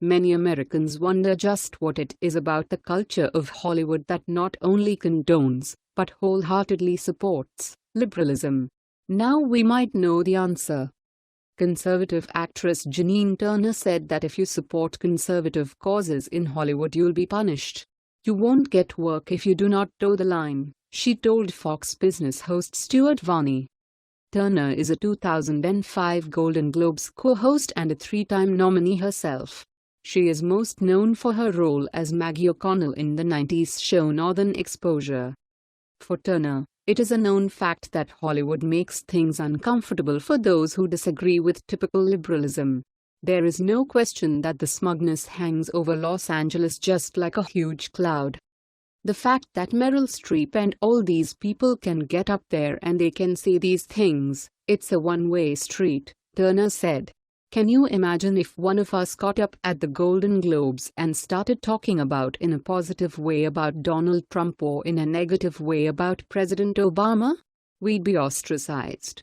Many Americans wonder just what it is about the culture of Hollywood that not only condones, but wholeheartedly supports liberalism. Now we might know the answer. Conservative actress Janine Turner said that if you support conservative causes in Hollywood, you'll be punished. You won't get work if you do not toe the line, she told Fox Business host Stuart Varney. Turner is a 2005 Golden Globes co-host and a three-time nominee herself. She is most known for her role as Maggie O'Connell in the 90s show Northern Exposure. For Turner, it is a known fact that Hollywood makes things uncomfortable for those who disagree with typical liberalism. There is no question that the smugness hangs over Los Angeles just like a huge cloud. The fact that Meryl Streep and all these people can get up there and they can say these things, it's a one-way street, Turner said. Can you imagine if one of us got up at the Golden Globes and started talking about in a positive way about Donald Trump or in a negative way about President Obama? We'd be ostracized.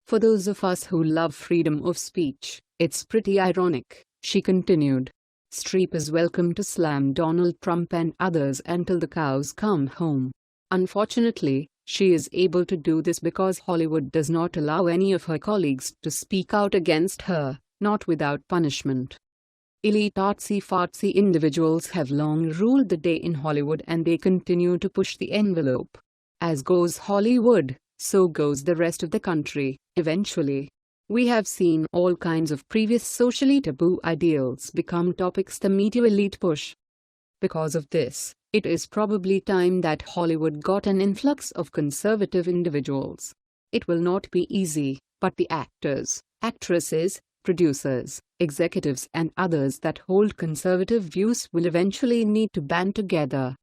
For those of us who love freedom of speech, it's pretty ironic, she continued. Streep is welcome to slam Donald Trump and others until the cows come home. Unfortunately, she is able to do this because Hollywood does not allow any of her colleagues to speak out against her, not without punishment. Elite artsy-fartsy individuals have long ruled the day in Hollywood and they continue to push the envelope. As goes Hollywood, so goes the rest of the country, eventually. We have seen all kinds of previous socially taboo ideals become topics the media elite push. Because of this, it is probably time that Hollywood got an influx of conservative individuals. It will not be easy, but the actors, actresses, producers, executives and others that hold conservative views will eventually need to band together.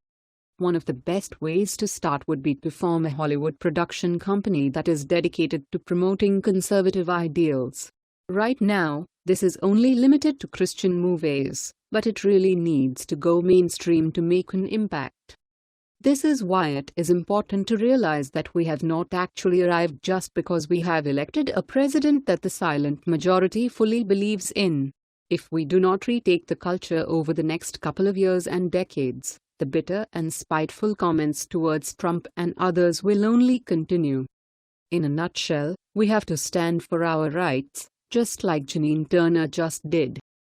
One of the best ways to start would be to form a Hollywood production company that is dedicated to promoting conservative ideals. Right now, this is only limited to Christian movies, but it really needs to go mainstream to make an impact. This is why it is important to realize that we have not actually arrived just because we have elected a president that the silent majority fully believes in. If we do not retake the culture over the next couple of years and decades, the bitter and spiteful comments towards Trump and others will only continue. In a nutshell, we have to stand for our rights, just like Janine Turner just did.